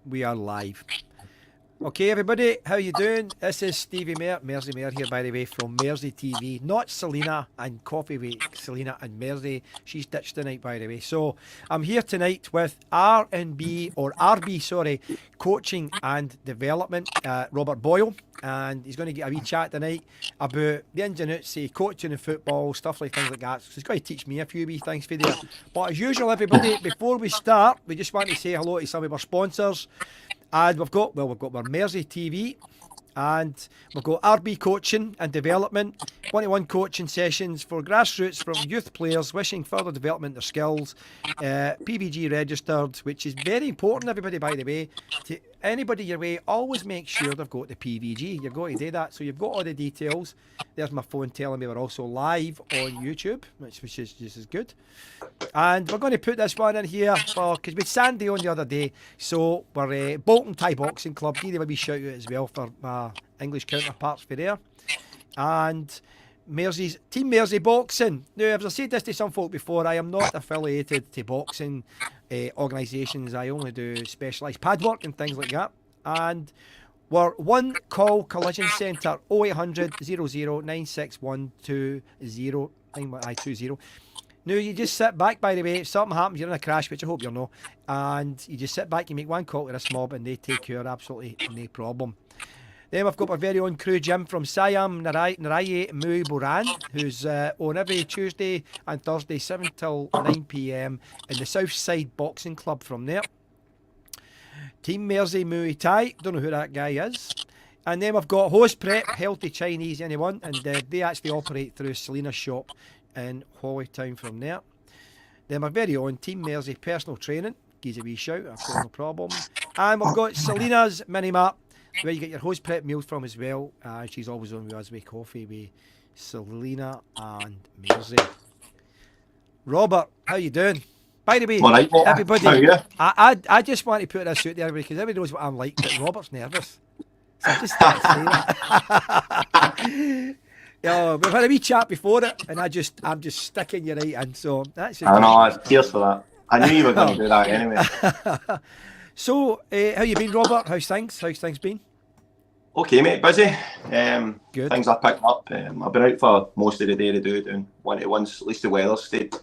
We are live. Okay, everybody, how you doing? This is Stevie Mayer, Mersey Mayer here, by the way, from Mersey TV. Not Selena and Coffee with Selena and Mersey. She's ditched tonight, by the way. So I'm here tonight with R&B, or RB, sorry, coaching and development, Robert Boyle. And he's going to get a wee chat tonight about the ins and outs of coaching and football, stuff like things like that. So he's going to teach me a few wee things for there. But as usual, everybody, before we start, we just want to say hello to some of our sponsors. And we've got our Mersey TV, and we've got RB coaching and development, 1-to-1 coaching sessions for grassroots from youth players wishing further development of their skills, PVG registered, which is very important, everybody, by the way. To anybody your way, always make sure they've got the PVG. You've got to do that. So you've got all the details. There's my phone telling me we're also live on YouTube, which is just as good. And we're going to put this one in here because we had Sandy on the other day. So we're Bolton Thai Boxing Club. Give them a wee shout out as well for my English counterparts for there. And Mersey's Team Mersey Boxing. Now, as I said this to some folk before, I am not affiliated to boxing organisations. I only do specialised pad work and things like that. And we're One Call Collision Centre, 0800 00 96120 920. Now, you just sit back, by the way, if something happens, you're in a crash, which I hope you know, and you just sit back, you make one call to this mob, and they take care, absolutely no problem. Then we've got our very own crew Jim from Siam Naraye Mui Boran, who's on every Tuesday and Thursday, 7 till 9 p.m. in the Southside Boxing Club from there. Team Mersey Muay Thai, don't know who that guy is. And then we've got Host Prep, Healthy Chinese, anyone, and they actually operate through Selena's shop in Hollytown from there. Then my very own Team Mersey Personal Training, gives a wee shout, I've got no problem. And we've got Selena's Mini Map, where you get your Host Prep meals from as well. She's always on with us with coffee with Selena and Mersey. Robert, how you doing? By the way, right, everybody, I just want to put this out there because everybody knows what I'm like, but Robert's nervous. So I just start saying that. Yeah, we've had a wee chat before it, and I'm just sticking you right in. So that's just. I know. Cheers for that. I knew you were going to do that anyway. So, how you been, Robert? How's things? How's things been? Okay, mate. Busy. Good. Things are picking up. I've been out for most of the day to doing 1-to-1s. At least the weather stayed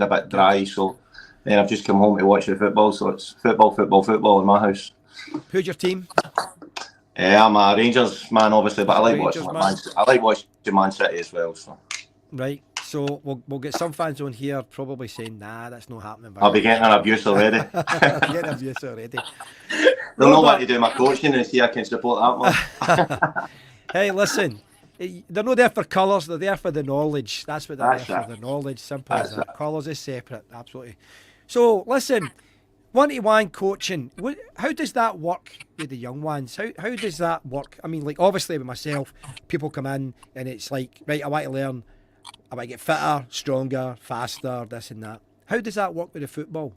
a bit dry, so then I've just come home to watch the football. So it's football in my house. Who's your team? I'm a Rangers man, obviously, but I like watching Man City as well. So. Right. So we'll get some fans on here probably saying, nah, that's not happening. I'll be getting an abuse already. Getting abuse already. They'll know what to do my coaching and see I can support that one. Hey, listen, they're not there for colours, they're there for the knowledge. That's what they're there for, the knowledge. Simple as that. Colours is separate, absolutely. So, listen, 1-to-1 coaching, how does that work with the young ones? How does that work? I mean, like, obviously with myself, people come in and it's like, right, I want to learn, I want to get fitter, stronger, faster, this and that. How does that work with the football?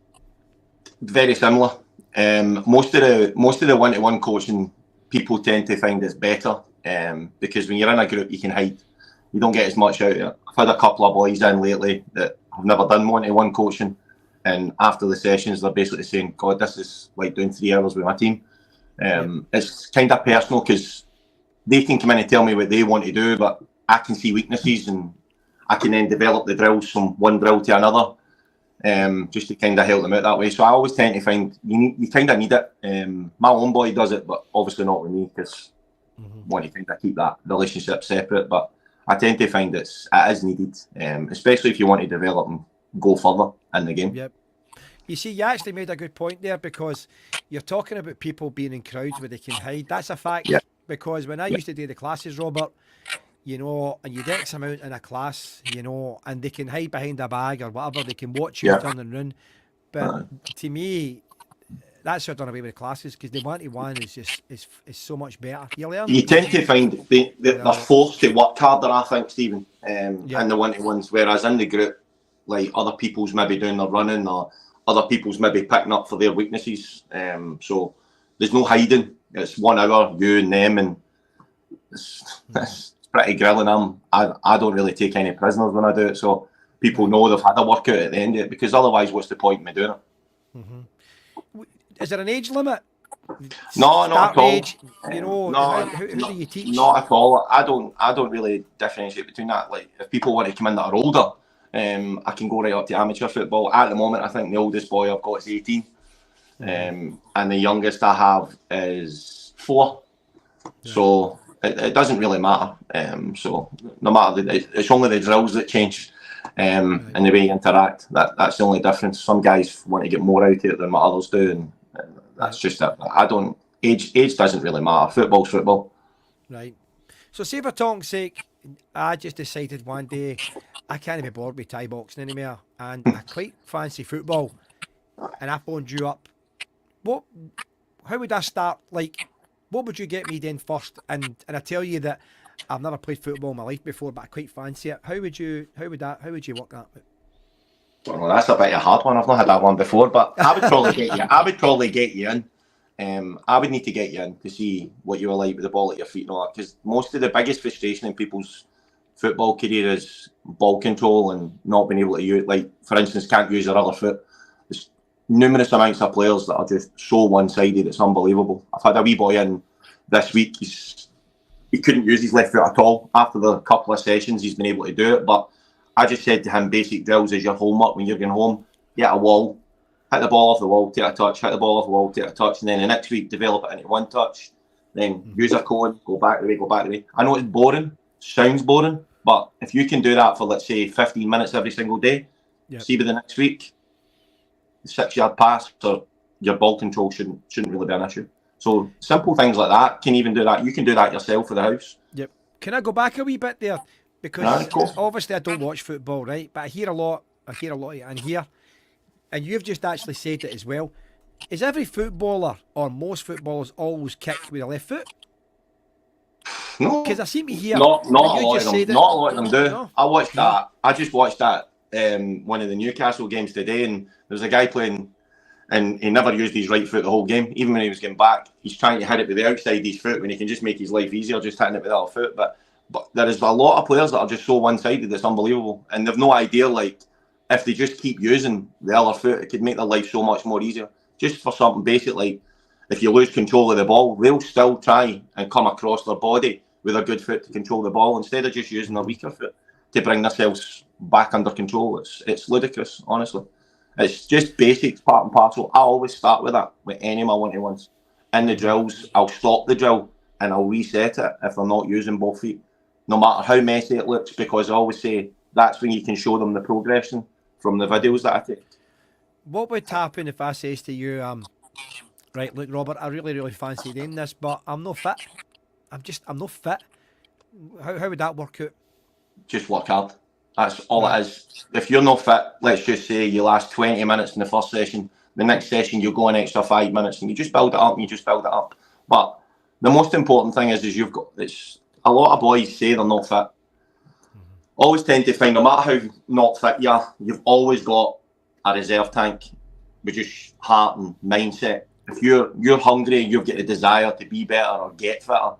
Very similar. Most of the 1-to-1 coaching, people tend to find it's better because when you're in a group, you can hide. You don't get as much out of it. I've had a couple of boys in lately that have never done 1-to-1 coaching, and after the sessions, they're basically saying, "God, this is like doing 3 hours with my team." It's kind of personal because they can come in and tell me what they want to do, but I can see weaknesses and I can then develop the drills from one drill to another. Just to kind of help them out that way. So I always tend to find you kind of need it. My own boy does it, but obviously not with me because I want to kind of keep that relationship separate. But I tend to find it is needed, especially if you want to develop and go further in the game. Yep. You see, you actually made a good point there because you're talking about people being in crowds where they can hide. That's a fact. Yep. Because when I used to do the classes, Robert, you know, and you'd X amount in a class, you know, and they can hide behind a bag or whatever, they can watch you turning around. But to me, that's what I've done away with the classes because the 1-to-1 is just is so much better. You tend to find they're forced to work harder, I think, Stephen, in the 1-to-1s, whereas in the group, like other people's maybe doing their running or other people's maybe picking up for their weaknesses. So there's no hiding. It's 1 hour, you and them, and it's pretty grilling. I don't really take any prisoners when I do it, so people know they've had a workout at the end of it, because otherwise what's the point in me doing it? Is there an age limit No, not start at all. age, you know, No, who do you teach? not at all. I don't really differentiate between that. Like, if people want to come in that are older, I can go right up to amateur football. At the moment, I think the oldest boy I've got is 18, and the youngest I have is 4. So it doesn't really matter. So no matter it's only the drills that change, and the way you interact. That's the only difference. Some guys want to get more out of it than what others do, and that's just it. I don't. Age doesn't really matter. Football's football. Right. So, say for talk's sake, I just decided one day I can't be bored with Thai boxing anymore, and I quite fancy football, and I phoned you up. How would I start? Like, what would you get me then first? And I tell you that I've never played football in my life before, but I quite fancy it. How would you work that? Well, that's a bit of a hard one. I've not had that one before, but I would probably get you. I would probably get you in. I would need to get you in to see what you were like with the ball at your feet and all that. Because most of the biggest frustration in people's football career is ball control and not being able to use, like, for instance, can't use their other foot. There's numerous amounts of players that are just so one-sided. It's unbelievable. I've had a wee boy in this week. He couldn't use his left foot at all. After the couple of sessions, he's been able to do it. But I just said to him, basic drills is your homework when you're going home. Get a wall. Hit the ball off the wall, take a touch, hit the ball off the wall, take a touch, and then the next week develop it into one touch. Then use a cone, go back the way. I know it's boring, sounds boring, but if you can do that for, let's say, 15 minutes every single day, see by the next week, the 6-yard pass or your ball control shouldn't really be an issue. So simple things like that can even do that. You can do that yourself for the house. Yep. Can I go back a wee bit there? Because obviously I don't watch football, right? But I hear a lot of it in here. And you've just actually said it as well. Is every footballer or most footballers always kick with the left foot? No. Because I seem to hear... Not a lot of them do. No. I watched that. I just watched that one of the Newcastle games today, and there was a guy playing, and he never used his right foot the whole game. Even when he was getting back, he's trying to hit it with the outside of his foot when he can just make his life easier just hitting it with the other foot. But there is a lot of players that are just so one-sided that's unbelievable. And they've no idea, like, if they just keep using the other foot, it could make their life so much more easier. Just for something basic, like if you lose control of the ball, they'll still try and come across their body with a good foot to control the ball instead of just using their weaker foot to bring themselves back under control. It's ludicrous, honestly. It's just basics, part and parcel. I always start with that with any of my one-to-ones. In the drills, I'll stop the drill and I'll reset it if they're not using both feet, no matter how messy it looks, because I always say that's when you can show them the progression from the videos that I take. What would happen if I says to you, right, look, Robert, I really fancy doing this, but I'm not fit. I'm not fit. How would that work out? Just work hard. That's all it is. If you're not fit, let's just say you last 20 minutes in the first session, the next session you'll go an extra 5 minutes and you just build it up But the most important thing is you've got, it's a lot of boys say they're not fit. Always tend to find, no matter how not fit you are, you've always got a reserve tank with just heart and mindset. If you're hungry, you've got the desire to be better or get fitter,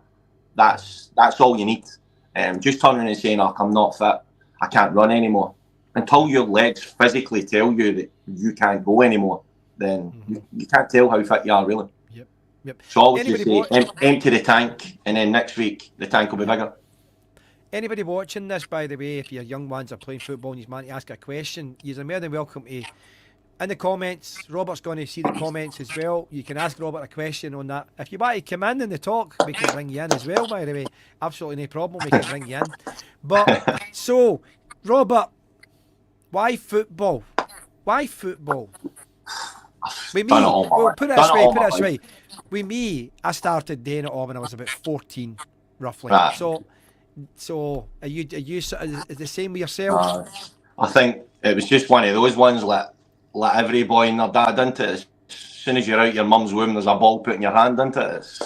that's all you need. Just turning and saying, oh, I'm not fit, I can't run anymore. Until your legs physically tell you that you can't go anymore, then you can't tell how fit you are, really. Yep. So always just say, empty the tank, and then next week the tank will be bigger. Anybody watching this, by the way, if your young ones are playing football and you want to ask a question, you're more than welcome to, in the comments. Robert's going to see the comments as well. You can ask Robert a question on that. If you want to come in the talk, we can bring you in as well, by the way. Absolutely no problem, we can bring you in. But, so, Robert, why football? Why football? With me, put it this way. With me, I started doing it all when I was about 14, roughly. Right. So are you sort of the same with yourself? I think it was just one of those ones like every boy and their dad, into it. As soon as you're out your mum's womb, there's a ball put in your hand, into it.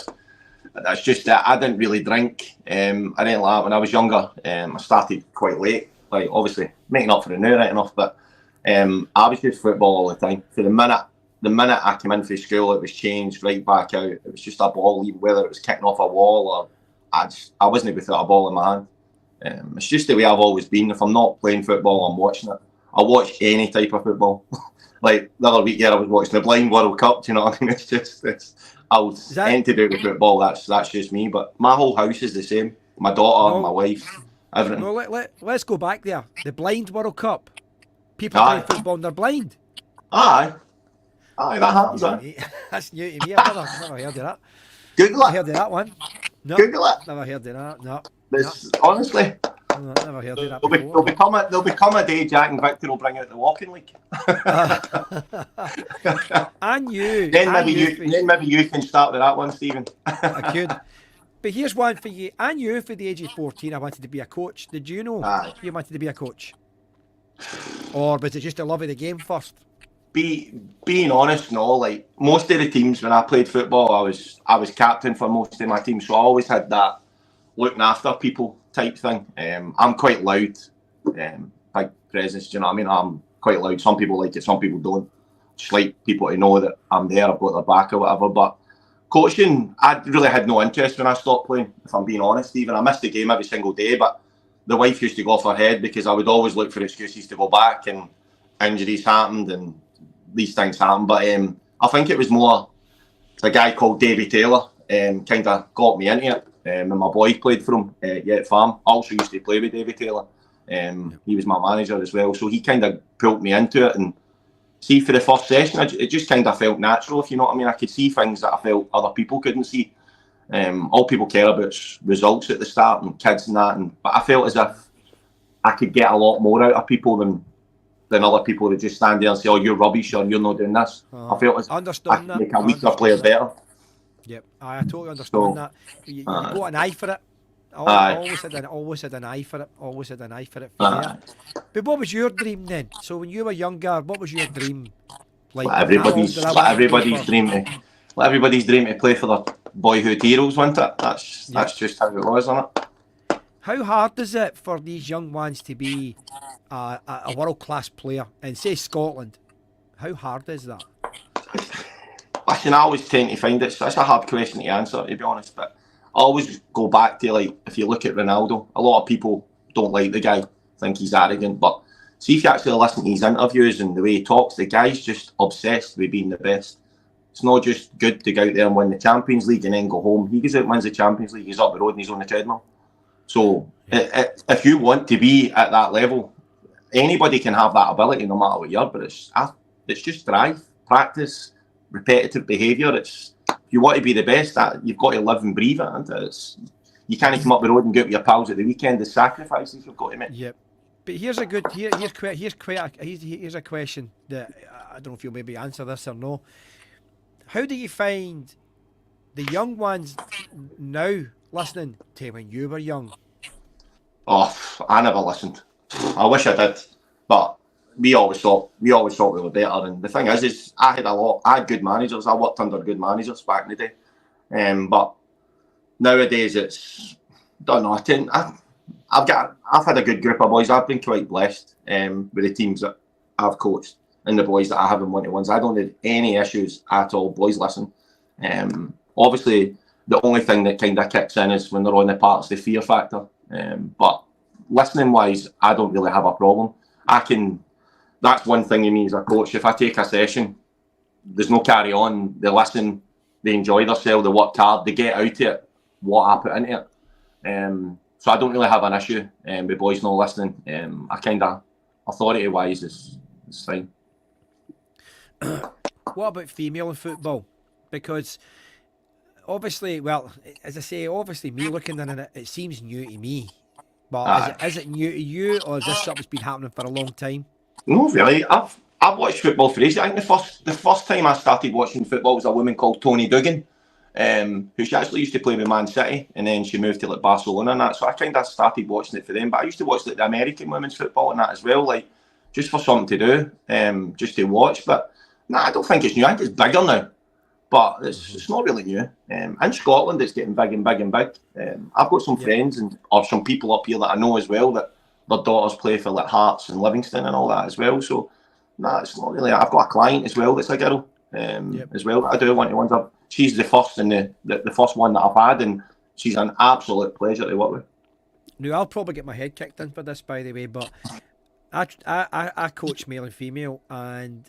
That's just that. I didn't really drink. I didn't like that when I was younger. I started quite late, like obviously making up for the new right enough, but I was just football all the time. For the minute I came in from school, it was changed right back out. It was just a ball, whether it was kicking off a wall or I wasn't without a ball in my hand. It's just the way I've always been. If I'm not playing football, I'm watching it. I'll watch any type of football. like the other week here, I was watching the Blind World Cup. Do you know what I mean? I was anything to do with football. That's just me. But my whole house is the same. My daughter, my wife, everything. No, let's go back there. The Blind World Cup. People play football and they're blind. Aye, that happens. That's new to me. I've never heard of that. Google it. Never heard of that one. No, Google it. Never heard of that. No. Honestly. No, never heard of that before. There'll become a day Jack and Victor will bring out the walking league. And you. Then maybe you can start with that one, Stephen. I could. But here's one for you. I knew for the age of 14 I wanted to be a coach. Did you know you wanted to be a coach? Or was it just a love of the game first? Being honest, no. Like most of the teams when I played football, I was captain for most of my teams, so I always had that looking after people type thing. I'm quite loud, big presence. Do you know what I mean? I'm quite loud. Some people like it, some people don't. Just like people to know that I'm there, I've got their back or whatever. But coaching, I really had no interest when I stopped playing. If I'm being honest, even I missed the game every single day. But the wife used to go off her head because I would always look for excuses to go back, and injuries happened and these things happened. But I think it was more a guy called Davy Taylor kind of got me into it. And my boy played for him at Farm. I also used to play with Davy Taylor. He was my manager as well. So he kind of pulled me into it. And see, for the first session, it just kind of felt natural, if you know what I mean. I could see things that I felt other people couldn't see. All people care about is results at the start and kids and that. But I felt as if I could get a lot more out of people than other people that just stand there and say, "Oh, you're rubbish," or "You're not doing this." I felt as I could make a weaker player better. Yep, I totally understand that. You got an eye for it. I always had an eye for it. Always had an eye for it. But what was your dream then? So when you were younger, what was your dream? Like everybody's dream to play for their boyhood heroes, wasn't it? That's just how it was, isn't it? How hard is it for these young ones to be a world-class player in, say, Scotland? How hard is that? Listen, I always tend to find it's a hard question to answer, to be honest, but I always go back to, like, if you look at Ronaldo, a lot of people don't like the guy, think he's arrogant, but see if you actually listen to his interviews and the way he talks, the guy's just obsessed with being the best. It's not just good to go out there and win the Champions League and then go home. He goes out and wins the Champions League, he's up the road and he's on the treadmill. So if you want to be at that level, anybody can have that ability no matter what you are, but it's just drive, practice, repetitive behaviour. If you want to be the best, you've got to live and breathe it. You can't come up the road and go out with your pals at the weekend. The sacrifices you've got to make. Yep. But here's a question that I don't know if you'll maybe answer this or no. How do you find the young ones now listening to when you were young? Oh, I never listened. I wish I did, but we always thought we were better. And the thing is I had good managers. I worked under good managers back in the day. But nowadays it's, don't know. I've had a good group of boys. I've been quite blessed with the teams that I've coached and the boys that I have in one-to-ones. I don't have any issues at all. Boys listen. Obviously, the only thing that kind of kicks in is when they're on the parts, the fear factor. But listening-wise, I don't really have a problem. That's one thing in me as a coach. If I take a session, there's no carry on. They listen, they enjoy themselves, they work hard, they get out of it what I put into it. So I don't really have an issue with boys not listening. I kind of, authority-wise, is fine. What about female in football? Because obviously, well, as I say, obviously me looking in it, it seems new to me. But is it new to you, or is this something that's been happening for a long time? No, really. I've watched football for ages. I think the first time I started watching football was a woman called Toni Duggan, who she actually used to play with Man City, and then she moved to like Barcelona and that. So I kind of started watching it for them. But I used to watch like the American women's football and that as well, like just for something to do, just to watch. But no, I don't think it's new. I think it's bigger now. But it's not really new. In Scotland, it's getting big and big and big. I've got some friends or some people up here that I know as well that their daughters play for like Hearts and Livingston and all that as well. So, it's not really. I've got a client as well that's a girl as well that I do one-to-ones. She's the first and the first one that I've had, and she's an absolute pleasure to work with. Now, I'll probably get my head kicked in for this, by the way, but I coach male and female, and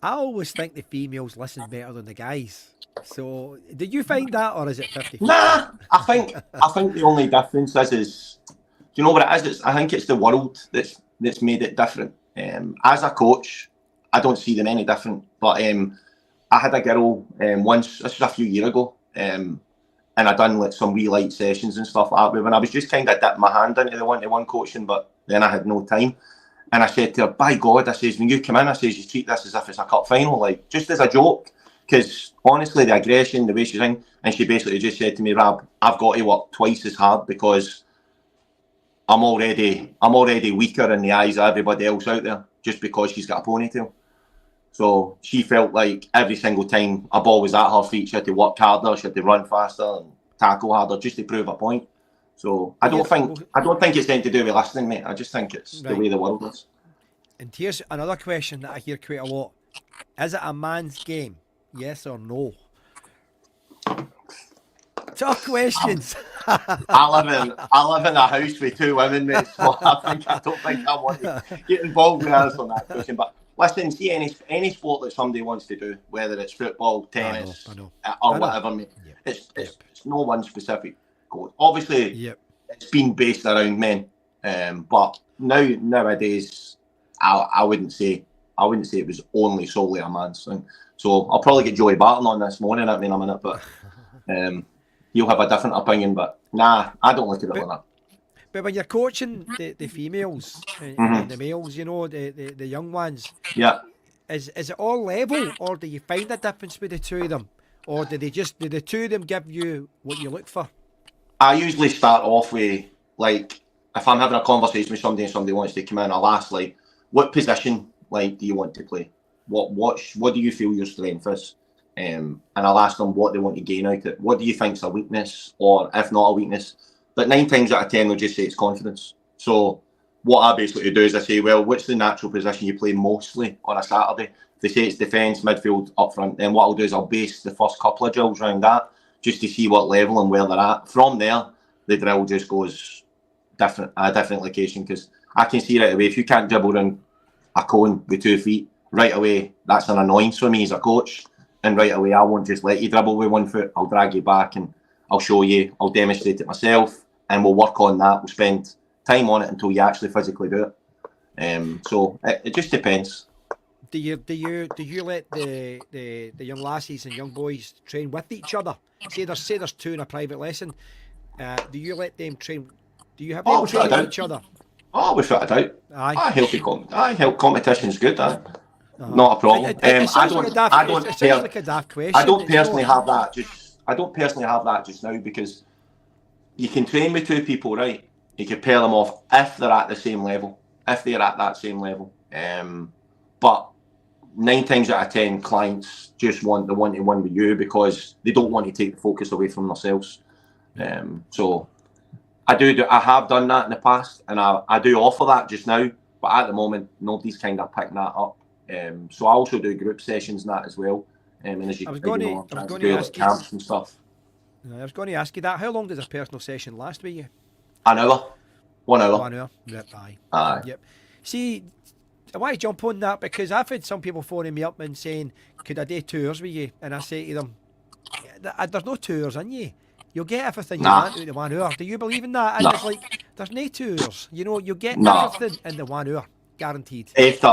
I always think the females listen better than the guys. So, did you find that, or is it 50-50? Nah, I think the only difference is do you know what it is? I think it's the world that's made it different. As a coach, I don't see them any different. But I had a girl once. This was a few years ago, and I done like some wee light sessions and stuff like that. When I was just kind of dipping my hand into the one-to-one coaching, but then I had no time. And I said to her, "By God," I says, "when you come in, I says, you treat this as if it's a cup final, like just as a joke." Because honestly, the aggression, the way she's in, and she basically just said to me, "Rab, I've got to work twice as hard because I'm already weaker in the eyes of everybody else out there just because she's got a ponytail." So she felt like every single time a ball was at her feet, she had to work harder, she had to run faster and tackle harder just to prove a point. So I don't think it's anything to do with listening, mate. I just think it's the way the world is. And here's another question that I hear quite a lot: is it a man's game? Yes or no? Tough questions. I live in a house with two women, mate. So I don't think I want to get involved with answering that question. But listen, see any sport that somebody wants to do, whether it's football, tennis, or whatever, mate. Yep. It's no one specific goal. Obviously, it's been based around men, but nowadays, I wouldn't say it was only solely a man's thing. So I'll probably get Joey Barton on this morning at me in a minute, but he'll have a different opinion. But nah, I don't look at it like that. But when you're coaching the females and the males, you know, the young ones, is it all level, or do you find a difference with the two of them, or do the two of them give you what you look for? I usually start off with, like, if I'm having a conversation with somebody and somebody wants to come in, I'll ask, like, what position, like, do you want to play? What do you feel your strength is? And I'll ask them what they want to gain out of it. What do you think's a weakness, or if not a weakness? But 9 times out of 10, they'll just say it's confidence. So what I basically do is I say, well, what's the natural position you play mostly on a Saturday? If they say it's defence, midfield, up front, then what I'll do is I'll base the first couple of drills around that, just to see what level and where they're at. From there, the drill just goes a different location, because I can see right away, if you can't dribble around a cone with 2 feet, right away, that's an annoyance for me as a coach. And right away, I won't just let you dribble with 1 foot. I'll drag you back and I'll show you, I'll demonstrate it myself, and we'll work on that. We'll spend time on it until you actually physically do it. So it just depends. Do you let the young lassies and young boys train with each other? Say there's 2 in a private lesson. Do you let them train? Do you have them train with each other? Oh, we fit it out. Aye. Healthy competition's good. Not a problem. It sounds like a daft question. I don't personally have that just now, because you can train with 2 people, right? You can pair them off if they're at the same level, if they're at that same level. But 9 times out of 10, clients just want the one-to-one with you because they don't want to take the focus away from themselves. So I have done that in the past, and I do offer that just now. But at the moment, nobody's kind of picking that up. So I also do group sessions and that as well. And as you know, I'm trying to do like camps and stuff. I was going to ask you that. How long does a personal session last with you? An hour. 1 hour. 1 hour. Yep. Aye. Yep. See, I want to jump on that because I've had some people phoning me up and saying, could I do tours with you? And I say to them, there's no tours in you. You'll get everything you want out of the 1 hour. Do you believe in that? And it's like, there's no tours. You know, you'll get everything in the 1 hour. Guaranteed. After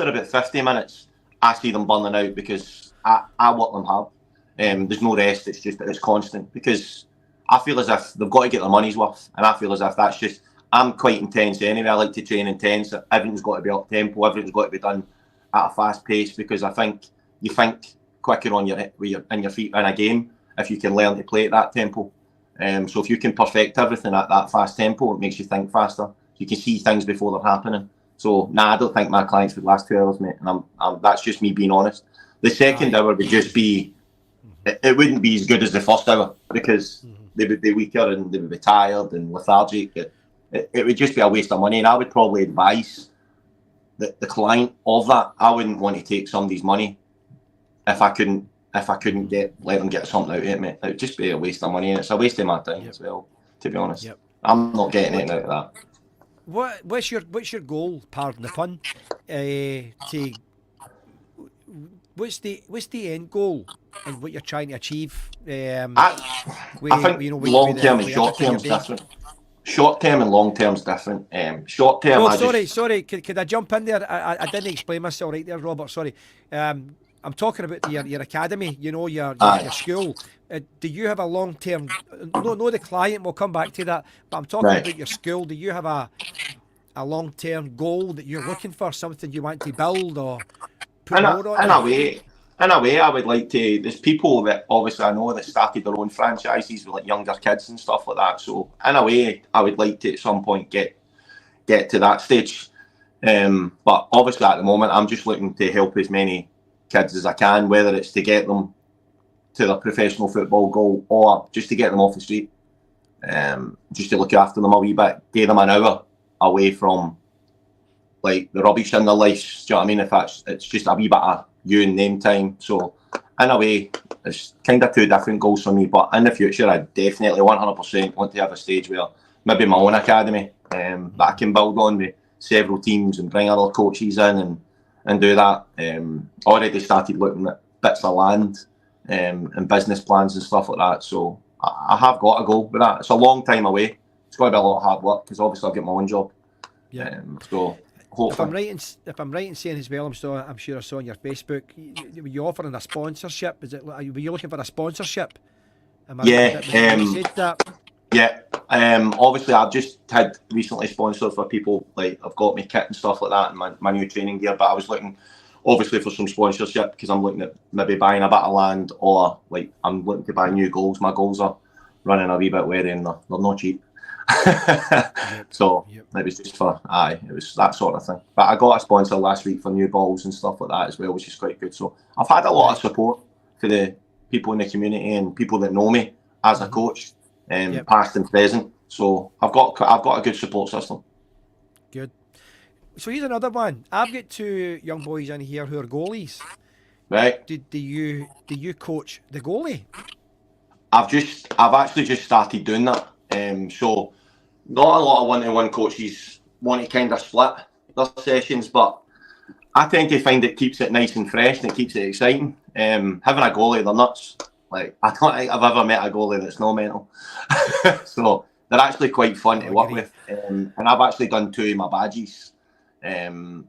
about 50 minutes, I see them burning out because I work them hard. There's no rest. It's constant, because I feel as if they've got to get their money's worth, and I feel as if that's just. I'm quite intense anyway. I like to train intense. Everything's got to be up tempo. Everything's got to be done at a fast pace, because I think you think quicker on your feet in a game if you can learn to play at that tempo. So if you can perfect everything at that fast tempo, it makes you think faster. You can see things before they're happening. So, I don't think my clients would last 2 hours, mate. And that's just me being honest. The second hour would just be, it wouldn't be as good as the first hour, because they would be weaker and they would be tired and lethargic. It would just be a waste of money. And I would probably advise the client of that. I wouldn't want to take somebody's money if I couldn't let them get something out of it, mate. It would just be a waste of money, and it's a waste of my time as well, to be honest. I'm not getting anything out of that. what's your goal? Pardon the pun. To what's the end goal and what you're trying to achieve? I think long term and short term is different. Short term and long term is different. Short term. No, sorry. Could I jump in there? I didn't explain myself right there, Robert. Sorry. I'm talking about your academy. You know, your school. Do you have a long term? No, the client. We'll come back to that. But I'm talking about your school. Do you have a long term goal that you're looking for? Something you want to build or put more on? In a way, I would like to. There's people that obviously I know that started their own franchises with like younger kids and stuff like that. So in a way, I would like to at some point get to that stage. But obviously at the moment, I'm just looking to help as many kids as I can, whether it's to get them to their professional football goal or just to get them off the street. Just to look after them a wee bit, give them an hour away from like the rubbish in their lives. Do you know what I mean? If it's just a wee bit of you and them time. So in a way, it's kind of two different goals for me. But in the future, I definitely 100% want to have a stage where maybe my own academy that I can build on with several teams and bring other coaches in and do that. Already started looking at bits of land and business plans and stuff like that. So I have got a goal with that. It's a long time away. It's got to be a lot of hard work because obviously I've got my own job. Yeah. So hopefully. If I'm right in saying as well, I'm sure I saw on your Facebook, you offering a sponsorship. Were you looking for a sponsorship? Yeah. You said that. Yeah. Obviously, I've just had recently sponsored for people. Like I've got my kit and stuff like that, and my new training gear. But I was looking, obviously, for some sponsorship because I'm looking at maybe buying a bit of land, or like I'm looking to buy new goals. My goals are running a wee bit wary and they're not cheap. So it was just for it was that sort of thing. But I got a sponsor last week for new balls and stuff like that as well, which is quite good. So I've had a lot of support for the people in the community and people that know me as a coach, past and present. So I've got a good support system. Good. So here's another one. I've got two young boys in here who are goalies. Right. Do you coach the goalie? I've actually just started doing that. So not a lot of one-to-one coaches want to kind of split their sessions, but I tend to find it keeps it nice and fresh and it keeps it exciting. Having a goalie, they're nuts. Like I don't think I've ever met a goalie that's not mental. So they're actually quite fun to work with. And I've actually done 2 of my badges.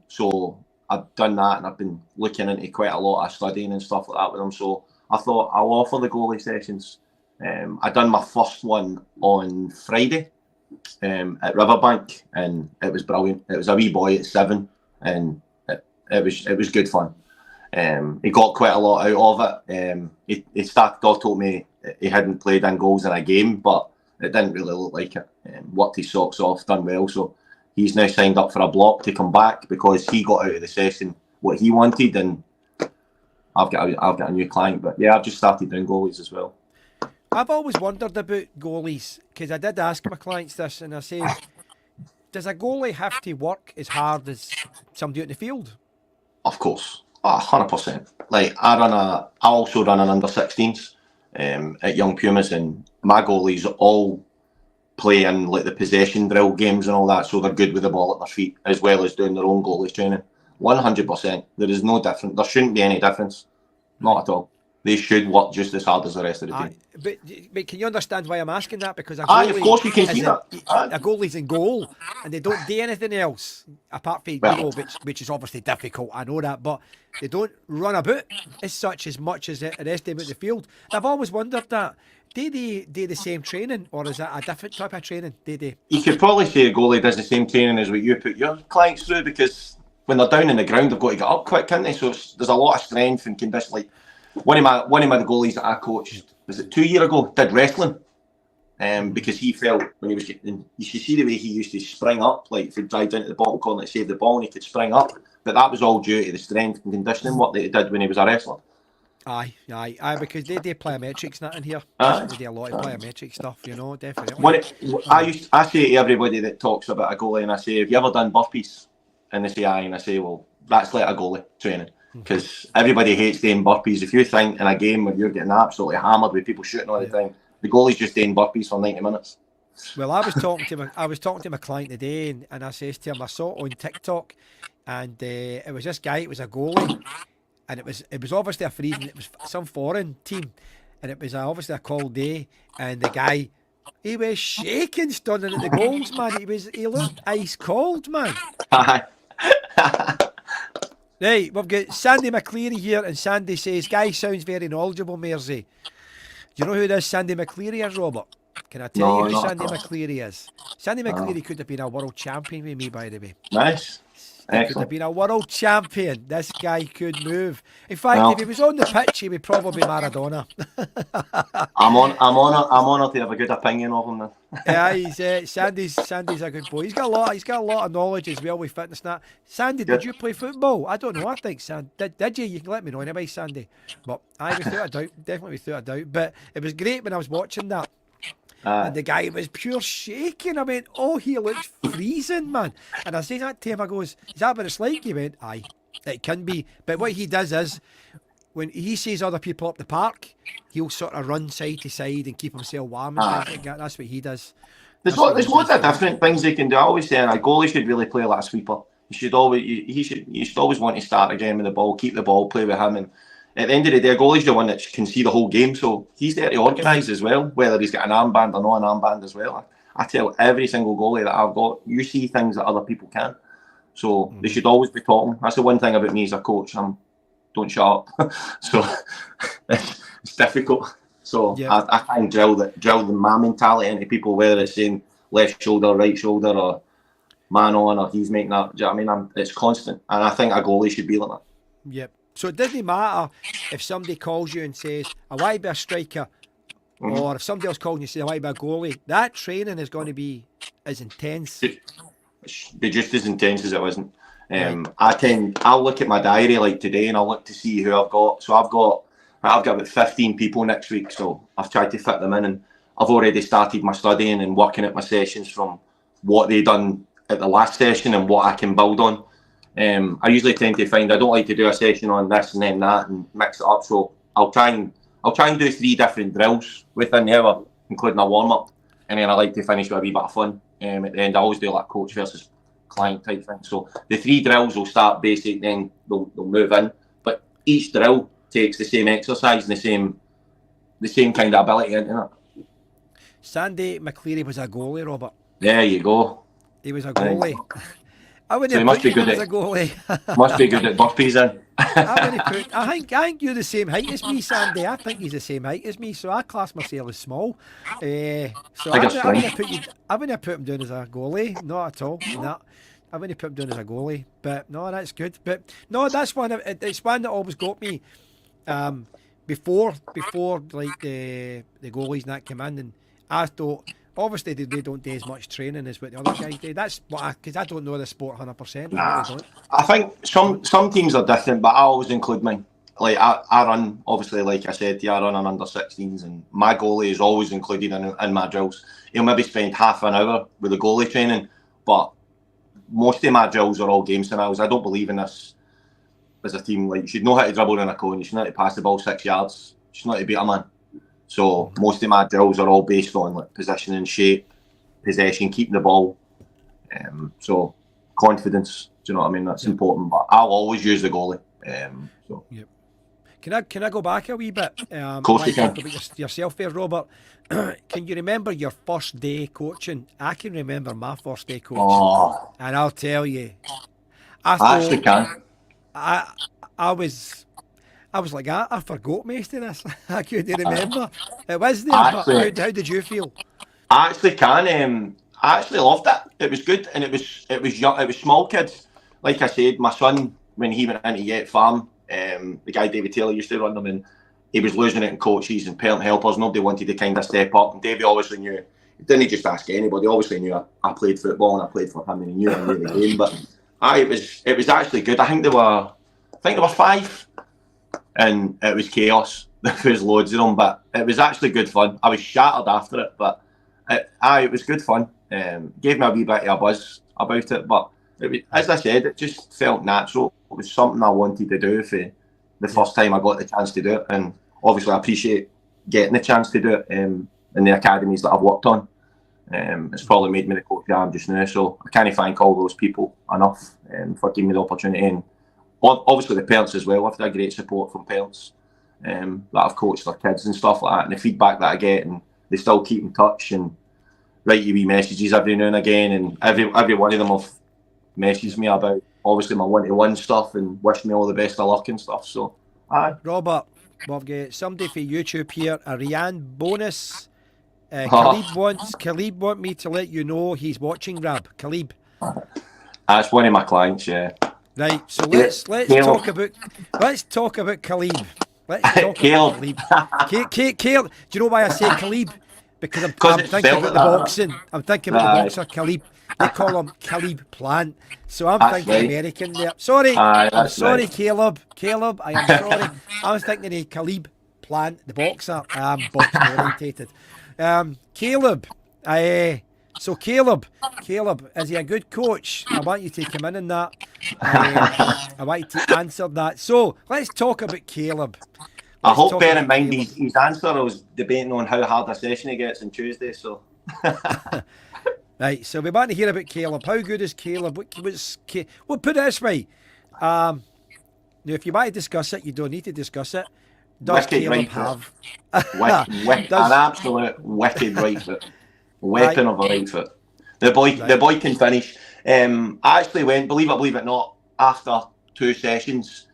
So I've done that and I've been looking into quite a lot of studying and stuff like that with them. So I thought I'll offer the goalie sessions. I done my first one on Friday at Riverbank, and it was brilliant. It was a wee boy at 7, and it was good fun. He got quite a lot out of it. He started off, told me he hadn't played in goals in a game, but it didn't really look like it. Worked his socks off, done well. So he's now signed up for a block to come back because he got out of the session what he wanted, and I've got a new client. But yeah, I've just started doing goalies as well. I've always wondered about goalies because I did ask my clients this, and I said, does a goalie have to work as hard as somebody out in the field? Of course, 100%. Like I also run an under-16s at Young Pumas, and my goalies all play in like the possession drill games and all that, so they're good with the ball at their feet as well as doing their own goalies training. 100%. There is no difference. There shouldn't be any difference. Not at all. They should work just as hard as the rest of the team. But can you understand why I'm asking that? Because a goalie, of course you can see that. A goalie's in goal and they don't do anything else apart from goal, which is obviously difficult. I know that, but they don't run about as much as the rest of them in the field. And I've always wondered that. Do they do the same training, or is that a different type of training? You could probably say a goalie does the same training as what you put your clients through, because when they're down in the ground, they've got to get up quick, can't they? So there's a lot of strength and condition. Like one of my goalies that I coached, was it 2 years ago, did wrestling, because he felt when he was getting, you should see the way he used to spring up, like if he dived into the bottom corner to save the ball and he could spring up, but that was all due to the strength and conditioning work that he did when he was a wrestler. Aye, because they do plyometrics not in here. They do a lot of plyometric stuff, definitely. I say to everybody that talks about a goalie, and I say, have you ever done burpees? And they say aye, and I say, well, that's like a goalie training, because everybody hates doing burpees. If you think in a game where you're getting absolutely hammered with people shooting all the time, the goalie's just doing burpees for 90 minutes. Well, I was talking to my client today, and I says to him, I saw it on TikTok, and it was this guy. It was a goalie, and it was obviously a freezing. It was some foreign team, and it was obviously a cold day, and the guy, he was shaking, standing at the goals, man. He looked ice cold, man. Aye. Right, we've got Sandy McCleary here, and Sandy says, "Guy sounds very knowledgeable, Mersey." Do you know who this Sandy McCleary is, Robert? Can I tell No, you who not Sandy at all. McCleary is? Sandy McCleary could have been a world champion with me, by the way. Nice. He could have Excellent. been a world champion. This guy could move. In fact, Well, if he was on the pitch, he would probably be Maradona. I'm honoured to have a good opinion of him then. Yeah, Sandy's a good boy. He's got a lot of knowledge as well with fitness and that. Sandy, did Good. you play football? I don't know. I think did you? You can let me know anyway, Sandy. But I without a doubt, definitely without a doubt. But it was great when I was watching that. And the guy was pure shaking. I went, oh, he looks freezing, man. And I say that to him, I goes, is that what it's like? He went, aye, it can be. But what he does is, when he sees other people up the park, he'll sort of run side to side and keep himself warm and things like that. That's what he does. There's loads of different things they can do. I always say a goalie should really play like a sweeper. You should always want to start again with the ball, keep the ball, play with him, and at the end of the day, a goalie's the one that can see the whole game, so he's there to organise as well, whether he's got an armband or not an armband as well. I tell every single goalie that I've got, you see things that other people can't, so they should always be talking. That's the one thing about me as a coach, don't shut up. So it's difficult. So yeah. I try and drill my mentality into people, whether it's saying left shoulder, right shoulder, or man on, or he's making that. Do you know what I mean? It's constant, and I think a goalie should be like that. Yep. So it doesn't matter if somebody calls you and says, I want to be a striker, or if somebody else calls you and says, I want to be a goalie. That training is going to be as intense. Be just as intense as it wasn't. I'll look at my diary like today, and I'll look to see who I've got. So I've got about 15 people next week, so I've tried to fit them in, and I've already started my studying and working at my sessions from what they done at the last session and what I can build on. I usually tend to find I don't like to do a session on this and then that and mix it up. So I'll try and do 3 different drills within the hour, including a warm up, and then I like to finish with a wee bit of fun. At the end, I always do like coach versus client type thing. So the 3 drills will start basic, then they'll move in. But each drill takes the same exercise and the same kind of ability into it. Sandy McCleary was a goalie, Robert. There you go. He was a goalie. I wouldn't so have must put be good him as a goalie. Must be good at burpees then. I think you're the same height as me, Sandy. I think he's the same height as me, so I class myself as small. So I wouldn't put him down as a goalie, not at all. No, I wouldn't put him down as a goalie. But no, that's good. But no, that's one. It's one that always got me. Before like the goalies and that came in, and I thought. Obviously, they don't do as much training as what the other guys do. That's because I don't know the sport 100%. Nah, really I think some teams are different, but I always include mine. Like I run, obviously, like I said, I run on under 16s, and my goalie is always included in my drills. He'll maybe spend half an hour with the goalie training, but most of my drills are all game scenarios. I don't believe in this as a team. Like you should know how to dribble in a cone, you should know how to pass the ball 6 yards, you should know how to beat a man. So most of my drills are all based on like positioning, shape, possession, keeping the ball. So confidence, do you know what I mean? That's important. But I'll always use the goalie. Yep. Can I go back a wee bit? Of course you can. Yourself there, Robert. Can you remember your first day coaching? I can remember my first day coaching, and I'll tell you, I actually can. I was like, I forgot most of this. I couldn't remember. It was there, but how did you feel? I actually can. I actually loved it. It was good, and it was young. It was small kids. Like I said, my son, when he went into Yet Farm, the guy David Taylor used to run them, and he was losing it in coaches and parent helpers. Nobody wanted to kind of step up, and Davey obviously knew. He didn't just ask anybody. Obviously knew I played football and I played for him, and he knew I knew the game. But it was actually good. I think there were 5. And it was chaos. There was loads of them, but it was actually good fun. I was shattered after it, but it was good fun. Gave me a wee bit of a buzz about it, but as I said, it just felt natural. It was something I wanted to do for the first time I got the chance to do it, and obviously I appreciate getting the chance to do it in the academies that I've worked on. It's probably made me the coach I am just now. So I can't thank all those people enough for giving me the opportunity. And obviously the parents as well. I've had great support from parents that I've coached their kids and stuff like that. And the feedback that I get, and they still keep in touch and write you wee messages every now and again. And every one of them have messaged me about obviously my one-to-one stuff and wish me all the best of luck and stuff. So, Robert, we've got somebody for YouTube here, a Rianne bonus. Khalib want me to let you know he's watching, Rab. Khalib. That's one of my clients, yeah. Right, so let's talk about Khalib. Let's talk about Khalib. Do you know why I say Khalib? Because I'm thinking about the boxing. I'm thinking about the boxer Khalib. They call him Khalib Plant. So I'm thinking right. American there. Sorry, I'm sorry, right. Caleb, I am sorry. I was thinking of Khalib Plant, the boxer. I am boxing orientated. Caleb, so Caleb, is he a good coach? I want you to come in on that. I want you to answer that. So let's talk about Caleb. I hope, bear in mind, his answer I was debating on how hard a session he gets on Tuesday. So, right. So we want to hear about Caleb. How good is Caleb? Well, put it this way. Now, if you want to discuss it, you don't need to discuss it. Does Caleb right have an absolute wicked right foot, weapon of a right foot? The boy can finish. I actually went, believe it or not, after 2 sessions,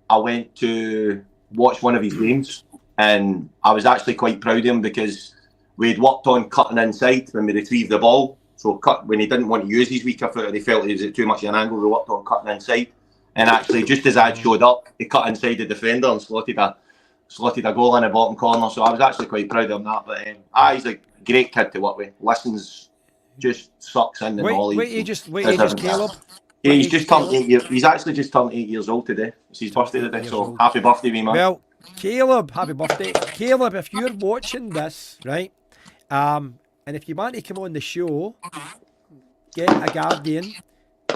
I went to watch one of his games, and I was actually quite proud of him because we'd worked on cutting inside when we retrieved the ball. So when he didn't want to use his weaker foot, or he felt he was at too much of an angle, we worked on cutting inside. And actually, just as I showed up, he cut inside the defender and slotted a goal in the bottom corner. So I was actually quite proud of him that. But he's a great kid to work with. Listens, just sucks in the knowledge. Caleb. Yeah, he's just turned 8 years. He's actually just turned 8 years old today. It's his birthday today, so happy birthday, wee man. Well, Caleb, happy birthday, Caleb. If you're watching this, right, and if you want to come on the show, get a Guardian.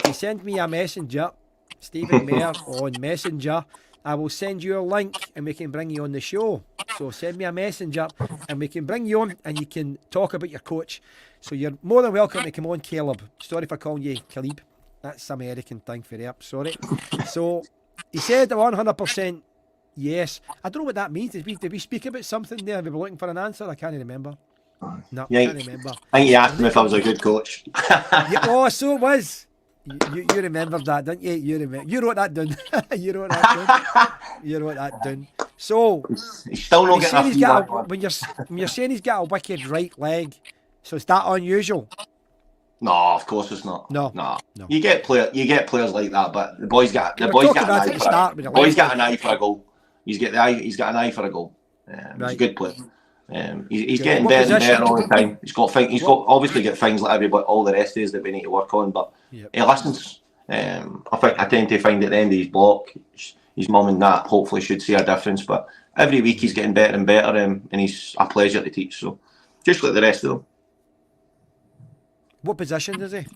You send me a messenger, Stephen Mayer on Messenger. I will send you a link and we can bring you on the show. So send me a messenger and we can bring you on and you can talk about your coach. So you're more than welcome to come on, Caleb. Sorry for calling you Khalib. That's some American thing for you. Sorry. So he said 100% yes. I don't know what that means. Did we speak about something there? We were looking for an answer. I can't remember. No, yeah, can't remember. I think you asked me if I was a good coach. Oh, so it was. You remembered that, didn't you? You wrote that down. You wrote that down. So he's still not getting a feedback. When you're saying he's got a wicked right leg, so is that unusual? No, of course it's not. No. You get players like that, but the boy's got an eye for a goal. He's got an eye for a goal. He's a good player. He's getting better and better all the time. He's got obviously got things like everybody, all the rest is that we need to work on. But he listens. I tend to find at the end of his block, his mum and that hopefully should see a difference. But every week he's getting better and better, and he's a pleasure to teach. So just like the rest of them. What position is he?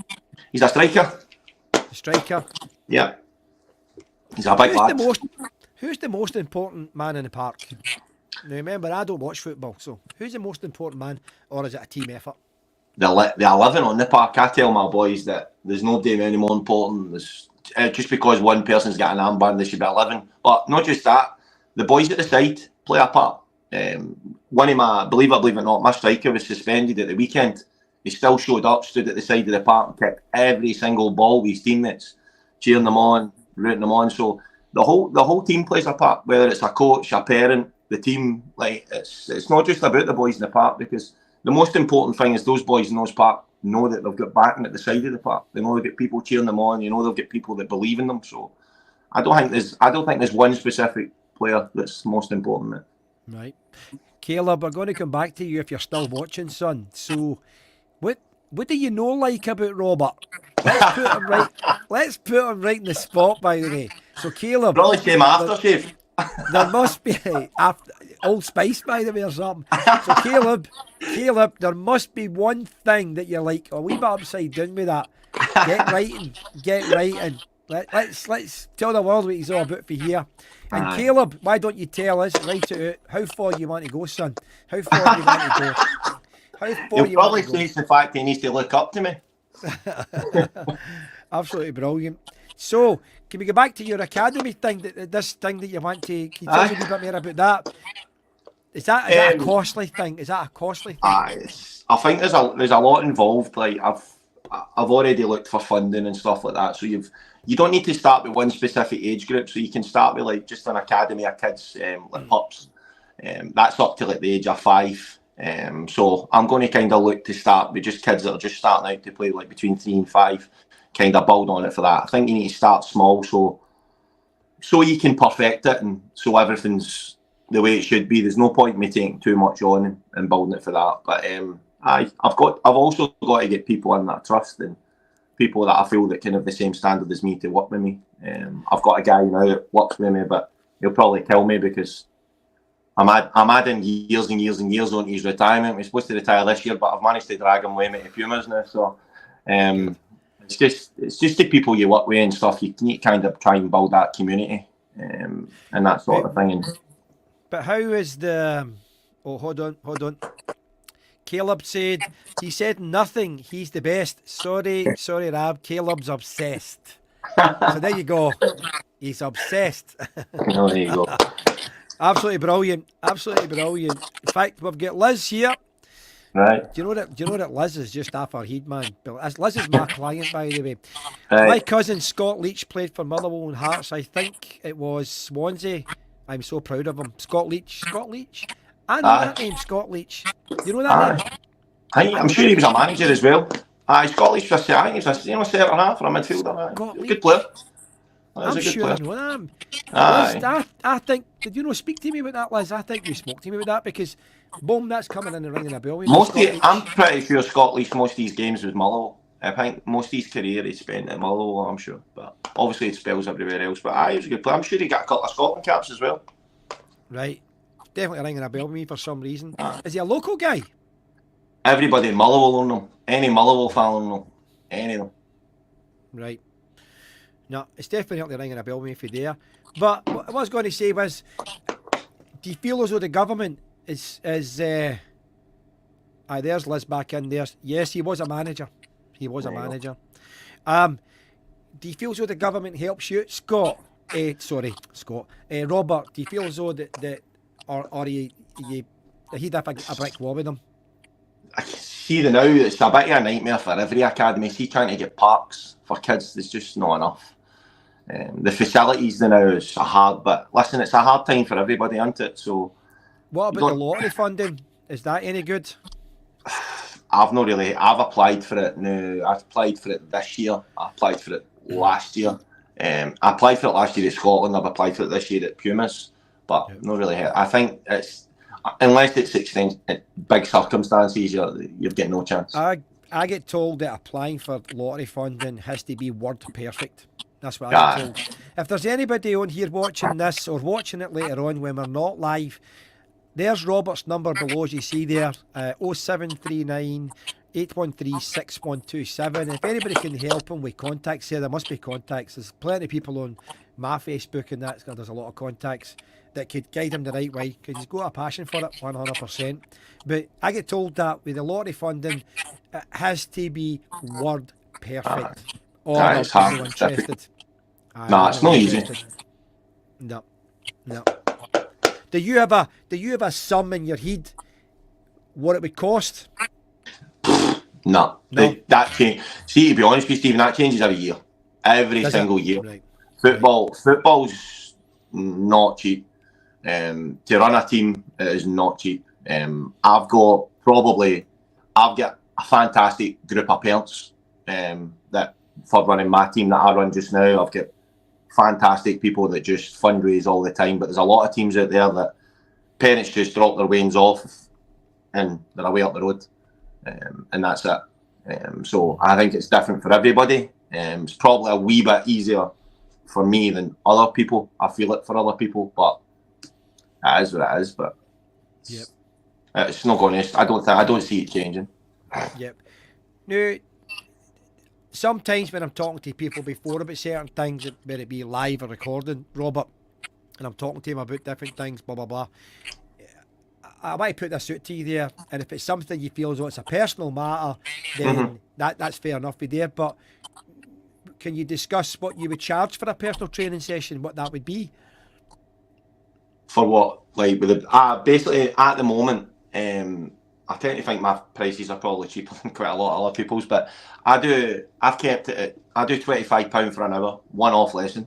He's a striker. Yeah. He's a big lad. Who's the most important man in the park? Now remember, I don't watch football, so who's the most important man, or is it a team effort? They're 11 on the park. I tell my boys that there's nobody any more important. Just because one person's got an armband, they should be 11. But not just that, the boys at the side play a part. One of my, believe it or not, my striker was suspended at the weekend. He still showed up, stood at the side of the park and kicked every single ball with his teammates, cheering them on, rooting them on. So the whole team plays a part, whether it's a coach, a parent, the team. Like it's not just about the boys in the park, because the most important thing is those boys in those park know that they've got backing at the side of the park. They know they've got people cheering them on. You know they've got people that believe in them. So I don't think there's one specific player that's most important. Mate. Right, Caleb, we're going to come back to you if you're still watching, son. So what do you know like about Robert? Let's put him right in the spot, by the way. So Caleb, probably came aftershave. There must be Old Spice, by the way, or something. So Caleb, there must be one thing that you're like a wee bit upside down with that. Get writing. Let's tell the world what he's all about for here. And Caleb, why don't you tell us right out how far you want to go, son? How far do you want to go? How far He'll you want probably to say it's the fact he needs to look up to me. go? Absolutely brilliant. So, can we go back to your academy thing? This thing that you want to? Can you tell me a wee bit more about that? Is that a Um, costly thing? Is that a costly thing? I think there's a lot involved. Like I've already looked for funding and stuff like that. So you don't need to start with one specific age group. So you can start with like just an academy of kids, like pups. That's up to like the age of 5. So I'm going to kind of look to start with just kids that are just starting out to play like between 3 and 5. Kind of build on it for that. I think you need to start small so you can perfect it and so everything's the way it should be. There's no point in me taking too much on and building it for that. But I've also got to get people in that I trust and people that I feel that can have the same standard as me to work with me. I've got a guy now that works with me, but he'll probably kill me because I'm adding years and years and years on his retirement. We're supposed to retire this year, but I've managed to drag him with me to Pumas now. So it's just the people you work with and stuff. You need to kind of try and build that community and that sort of thing. But how is the? Oh, hold on. Caleb said he said nothing. He's the best. Sorry, Rab. Caleb's obsessed. So there you go. He's obsessed. Oh, there you go. Absolutely brilliant. Absolutely brilliant. In fact, we've got Liz here. Right. Do you know that Liz is just off her head, man? Liz is my client, by the way. Right. My cousin Scott Leach played for Motherwell and Hearts. I think it was Swansea. I'm so proud of him. Scott Leach. I know that name, Scott Leach. You know that name? I'm sure he was a manager as well. Scott Leach was I think he was a centre half or a midfielder. Scott Leach. Good player. I'm sure I know that. Aye. Liz, I think, did you know, speak to me about that, Liz? I think you spoke to me about that because, boom, that's coming in the ringing a bell. I'm pretty sure Scott Leach, most of these games was Motherwell. I think most of his career he spent at Motherwell, I'm sure. But obviously it spells everywhere else. But he was a good player. I'm sure he got a couple of Scotland caps as well. Right. Definitely ringing a bell with me for some reason. Is he a local guy? Everybody in Motherwell will know. Any Motherwell fan will know. Any of them. Right. No, it's definitely ringing a bell with me for there. But what I was going to say was, do you feel as though the government is there's Liz back in there. Yes, he was a manager. Do you feel as though the government helps you? Robert, do you feel as though that or he'd have a brick wall with them? I see the now, it's a bit of a nightmare for every academy. See, trying to get parks for kids, there's just not enough. The facilities now is hard, but listen, it's a hard time for everybody, isn't it? So, what about the lottery funding? Is that any good? I've applied for it now. I've applied for it this year. I applied for it last year. I applied for it last year at Scotland. I've applied for it this year at Pumas, but not really. I think it's unless it's big circumstances, you've got no chance. I get told that applying for lottery funding has to be word perfect. That's what I get told. If there's anybody on here watching this or watching it later on when we're not live, there's Robert's number below, as you see there, 0739 813 6127. If anybody can help him with contacts here, there must be contacts. There's plenty of people on my Facebook and that. There's a lot of contacts that could guide him the right way because he's got a passion for it, 100%. But I get told that with the lottery funding, it has to be word perfect. It's hard. Interested. It's not easy. No. Do you have a sum in your head what it would cost? No. That change. See, to be honest with you, Stephen, that changes every year. Every single year. Right. Football's not cheap. To run a team, it is not cheap. I've got a fantastic group of parents that for running my team that I run just now. I've got fantastic people that just fundraise all the time, but there's a lot of teams out there that parents just drop their wains off and they're away up the road, and that's it. So I think it's different for everybody. It's probably a wee bit easier for me than other people. I feel it for other people, but it is what it is. But it's not going to. I don't see it changing. Yep. Now, sometimes when I'm talking to people before about certain things, whether it be live or recording, Robert, and I'm talking to him about different things, blah, blah, blah, I want to put this out to you there, and if it's something you feel as though it's a personal matter, then that's fair enough with there. But can you discuss what you would charge for a personal training session, what that would be? For what? Like, with basically, at the moment, I tend to think my prices are probably cheaper than quite a lot of other people's, but I've kept it at, I do £25 for an hour, one-off lesson,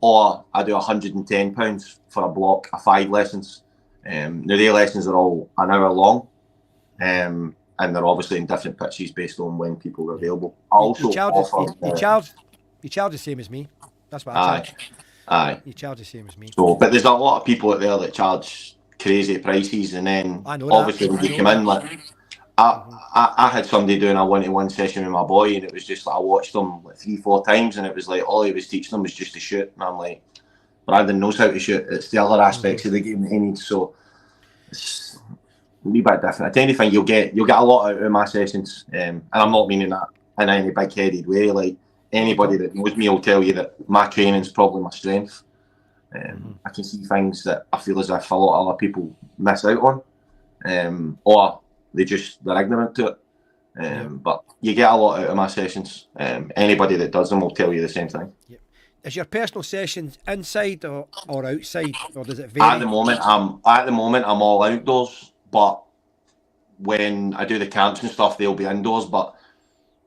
or I do £110 for a block of 5 lessons. Now, the lessons are all an hour long, and they're obviously in different pitches based on when people are available. I also you charge the same as me. That's what I charge. Aye. You charge the same as me. So, but there's a lot of people out there that charge crazy prices, and then obviously when you come in, like I had somebody doing a one-to-one session with my boy, and it was just like I watched him like 3-4 times, and it was like all he was teaching them was just to shoot, and I'm like, Brandon knows how to shoot. It's the other aspects of the game that he needs. So it's a wee bit different. I tend to think you'll get a lot out of my sessions, and I'm not meaning that in any big-headed way. Like anybody that knows me will tell you that my training's probably my strength. I can see things that I feel as if a lot of other people miss out on, or they're ignorant to it. But you get a lot out of my sessions. Anybody that does them will tell you the same thing. Yep. Is your personal sessions inside or outside, or does it vary? At the moment, I'm all outdoors. But when I do the camps and stuff, they'll be indoors. But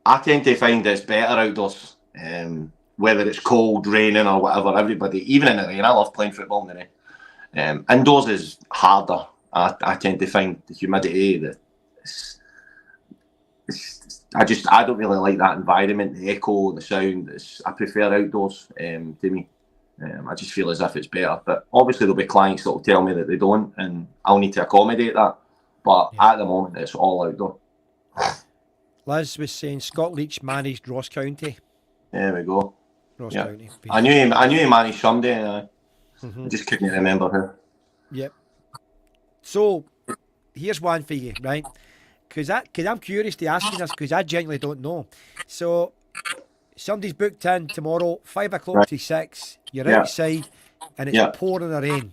I tend to find it's better outdoors. Whether it's cold, raining, or whatever, everybody, even in the rain, I love playing football in the rain. Indoors is harder. I tend to find the humidity, I don't really like that environment, the echo, the sound. I prefer outdoors to me. I just feel as if it's better. But obviously there'll be clients that will tell me that they don't, and I'll need to accommodate that. But at the moment, it's all outdoor. Liz was saying Scott Leach managed Ross County. There we go. Ross County. I knew he managed someday. I just couldn't remember who. Yep. So here's one for you, right? Because I'm curious to ask you this, because I genuinely don't know. So somebody's booked in tomorrow, 5 o'clock to 6. You're outside, and it's pouring the rain.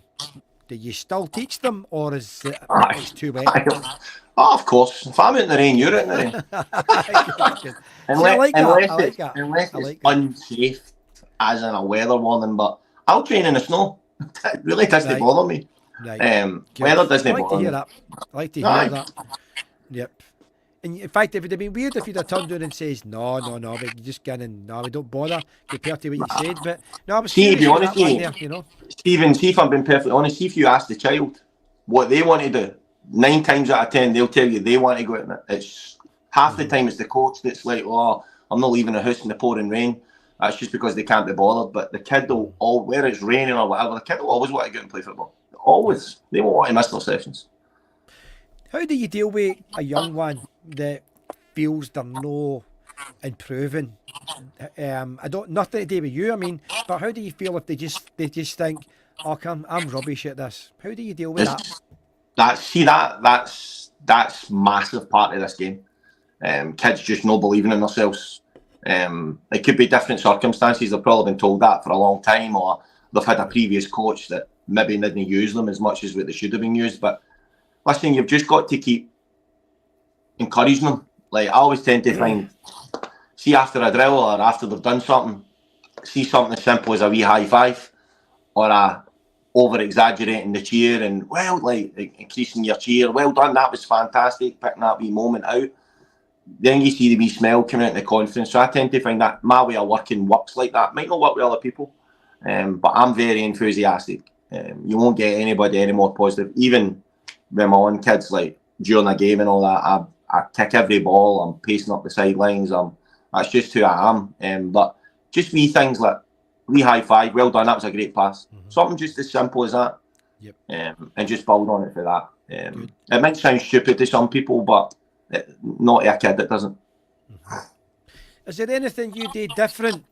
Do you still teach them, or is it's too wet? Oh, of course. If I'm in the rain, you're in the rain. Unless it's unsafe, as in a weather warning, but I'll train in the snow. It really doesn't bother me. Weather doesn't bother me. I like to hear that. Yep. And in fact, it would have been weird if you'd have turned around and says, no, but you just get in, no, we don't bother compared to what you said. But no, I was to be honest with you, you know. Stephen, see if I'm being perfectly honest, see if you ask the child what they want to do, 9 times out of 10 they'll tell you they want to go out in it. It's half the time it's the coach that's like, oh, I'm not leaving the house in the pouring rain. That's just because they can't be bothered. But the kid will, whether it's raining or whatever, the kid will always want to go out and play football. Always. They won't want to miss their sessions. How do you deal with a young one that feels they're no improving? Nothing to do with you, I mean, but how do you feel if they just think, oh, I'm rubbish at this? How do you deal with that? That's massive part of this game. Kids just not believing in themselves. It could be different circumstances. They've probably been told that for a long time, or they've had a previous coach that maybe didn't use them as much as what they should have been used. But listen, you've just got to keep encouraging them. Like, I always tend to find, see after a drill or after they've done something, see something as simple as a wee high five or a over-exaggerating the cheer and, well, like, increasing your cheer. Well done, that was fantastic, picking that wee moment out. Then you see the wee smile coming out in the conference. So I tend to find that my way of working works like that. Might not work with other people, but I'm very enthusiastic. You won't get anybody any more positive. Even with my own kids, like during a game and all that, I kick every ball. I'm pacing up the sidelines. That's just who I am. But just wee things like wee high five. Well done. That was a great pass. Something just as simple as that. Yep. And just build on it for that. It might sound stupid to some people, but not to a kid that doesn't. Is there anything you did different?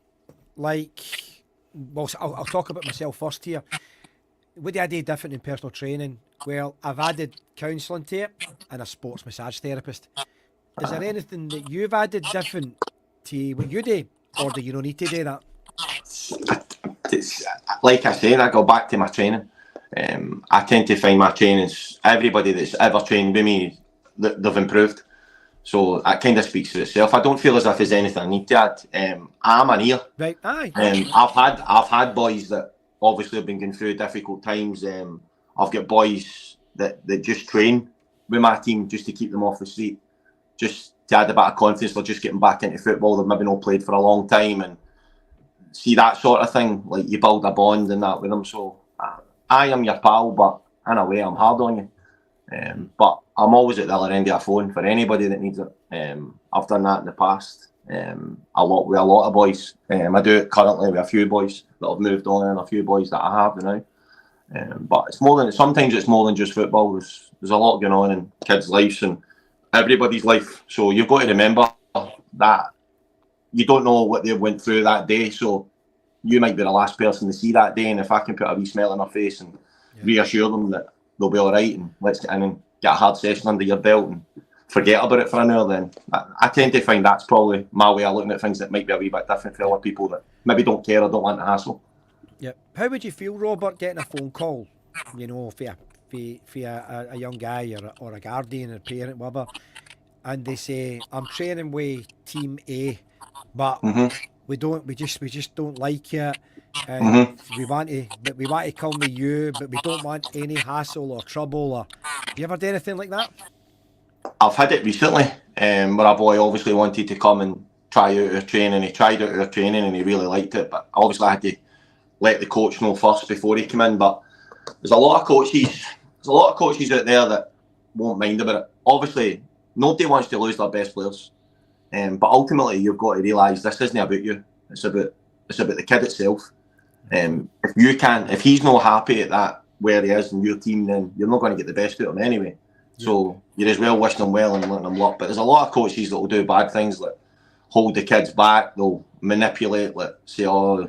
Like, well, I'll talk about myself first here. What did I do different in personal training? Well, I've added counselling to it and a sports massage therapist. Is there anything that you've added different to what you do, or do you not need to do that? Like I said, I go back to my training. I tend to find my trainings, everybody that's ever trained with me, they've improved. So that kind of speaks for itself. I don't feel as if there's anything I need to add. I'm an ear. Right, aye. I've had boys that obviously have been going through difficult times. I've got boys that just train with my team just to keep them off the street, just to add a bit of confidence. They're just getting back into football. They've maybe not played for a long time, and see that sort of thing. Like, you build a bond and that with them. So I am your pal, but in a way I'm hard on you. But I'm always at the other end of a phone for anybody that needs it. I've done that in the past. A lot with a lot of boys. I do it currently with a few boys that have moved on, and a few boys that I have now. But it's more than, sometimes it's more than just football. There's a lot going on in kids' lives and everybody's life. So you've got to remember that you don't know what they went through that day. So you might be the last person to see that day, and if I can put a wee smile on their face and reassure them that they'll be all right, and let's get in and get a hard session under your belt and forget about it for an hour, then I tend to find that's probably my way of looking at things that might be a wee bit different for other people that maybe don't care or don't want the hassle. Yep. How would you feel, Robert, getting a phone call, you know, for a young guy or a guardian or parent, whatever, and they say, I'm training with Team A, but we just don't like it, and we want to come with you, but we don't want any hassle or trouble. Or you ever do anything like that? I've had it recently, where a boy obviously wanted to come and try out our training. He tried out our training and he really liked it, but obviously I had to let the coach know first before he came in. But there's a lot of coaches out there that won't mind about it. Obviously, nobody wants to lose their best players, but ultimately you've got to realise this isn't about you. It's about the kid itself. If he's not happy at that where he is in your team, then you're not going to get the best out of him anyway. So you're as well wishing them well and letting them luck. But there's a lot of coaches that will do bad things, like hold the kids back. They'll manipulate, like say, oh,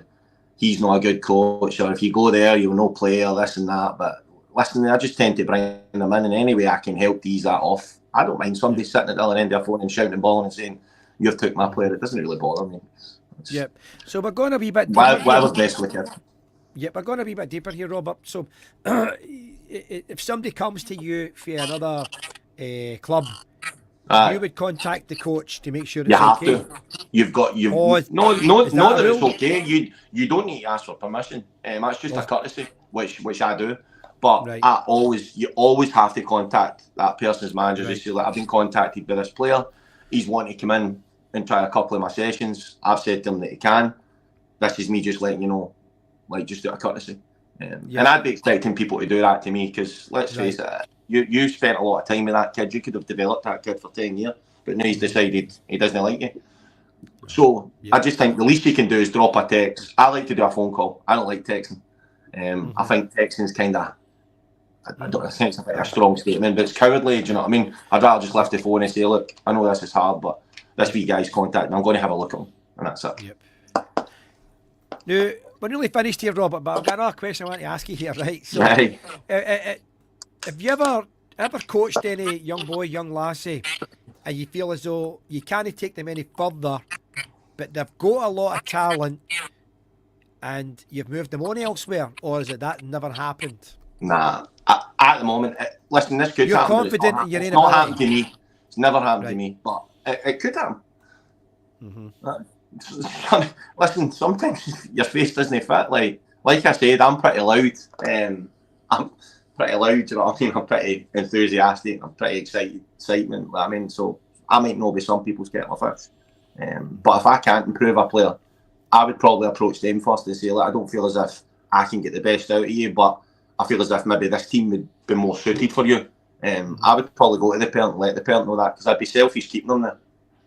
he's not a good coach, or if you go there, you'll no play, or this and that. But listen, I just tend to bring them in any way I can help ease that off. I don't mind somebody sitting at the other end of their phone and shouting and bawling and saying, you've took my player. It doesn't really bother me. Yep. So we're going a wee bit deeper. Whatever's best for the kid. Yep, we're going a wee bit deeper here, Robert. So if somebody comes to you for another club, you would contact the coach to make sure it's okay. You have to. Not that it's okay. You don't need to ask for permission. That's just a courtesy, which I do. But you always have to contact that person's manager to say, like, I've been contacted by this player. He's wanting to come in and try a couple of my sessions. I've said to him that he can. This is me just letting you know, like, just out of courtesy. And I'd be expecting people to do that to me, because let's face it, you spent a lot of time with that kid. You could have developed that kid for 10 years, but now he's decided he doesn't like you. So I just think the least you can do is drop a text. I like to do a phone call. I don't like texting. I think texting is kind of, I don't think it's a strong statement, but it's cowardly. Do you know what I mean? I'd rather just lift the phone and say, look, I know this is hard, but this wee guy's contacting. I'm going to have a look at him, and that's it. Yep. Now, we're nearly finished here, Robert, but I've got another question I want to ask you here, right? So, have you ever coached any young boy, young lassie, and you feel as though you can't take them any further, but they've got a lot of talent, and you've moved them on elsewhere, or is it that never happened? Nah, at the moment, listen, this could happen. You're confident in your own ability. It's not happened to me. It's never happened to me, but it could happen. Listen, sometimes your face doesn't fit. Like I said, I'm pretty loud. I'm pretty loud, you know what I mean? I'm pretty enthusiastic. I'm pretty excitement. I mean, so I might not be some people's kettle of fish. But if I can't improve a player, I would probably approach them first and say, look, I don't feel as if I can get the best out of you, but I feel as if maybe this team would be more suited for you. I would probably go to the parent and let the parent know that, because I'd be selfish keeping them there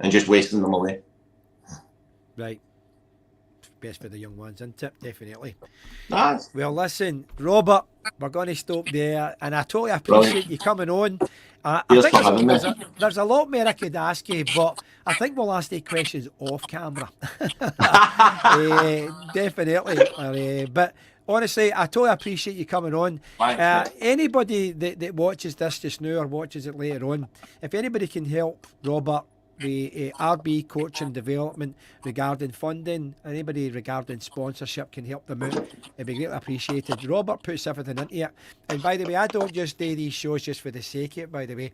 and just wasting them away. Right. Best for the young ones, isn't it? Definitely. Nice. Well, listen, Robert, we're going to stop there, and I totally appreciate you coming on. I think there's a lot more I could ask you, but I think we'll ask the questions off camera. Definitely. But honestly, I totally appreciate you coming on. Anybody that watches this just now or watches it later on, if anybody can help Robert with RB Coaching Development regarding funding. Anybody regarding sponsorship can help them out. It'd be greatly appreciated. Robert puts everything into it. And by the way, I don't just do these shows just for the sake of it, by the way.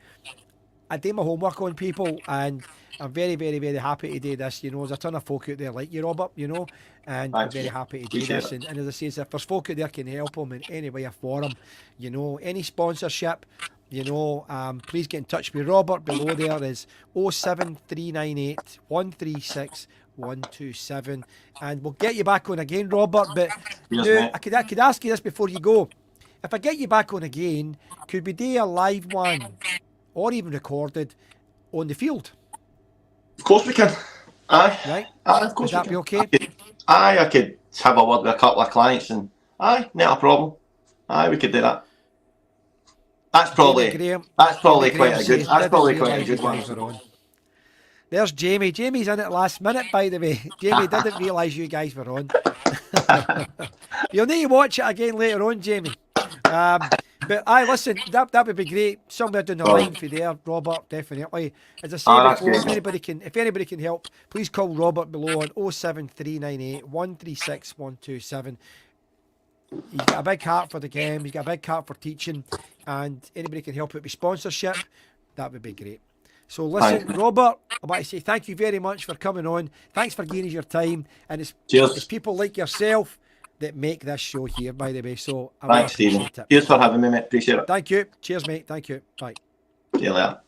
I do my homework on people, and I'm very, very, very happy to do this. You know, there's a ton of folk out there like you, Robert, you know, and I'm very happy to do this. And as I say, if there's folk out there can help them in any way or form, you know, any sponsorship, you know, please get in touch with Robert. Below there is 07398 136 127, and we'll get you back on again, Robert. But now, I could ask you this before you go. If I get you back on again, could we do a live one, or even recorded, on the field? Of course we can. Aye. Right? Aye, of course. Would that be okay? I could have a word with a couple of clients, and not a problem. Aye, we could do that. That's probably quite a good one. There's Jamie. Jamie's in it last minute, by the way. Jamie didn't realise you guys were on. You'll need to watch it again later on, Jamie. But listen, that would be great. Somewhere down the line for there, Robert, definitely. As I said before, if anybody can help, please call Robert below on 07398 136 127. He's got a big heart for the game. He's got a big heart for teaching, and anybody can help out with sponsorship, that would be great. So listen, Robert, I want to say thank you very much for coming on. Thanks for giving us your time, and it's people like yourself that make this show here, by the way. So I thanks, Stephen. Cheers for having me, mate. Appreciate it. Thank you. Cheers, mate. Thank you. Bye. See you later.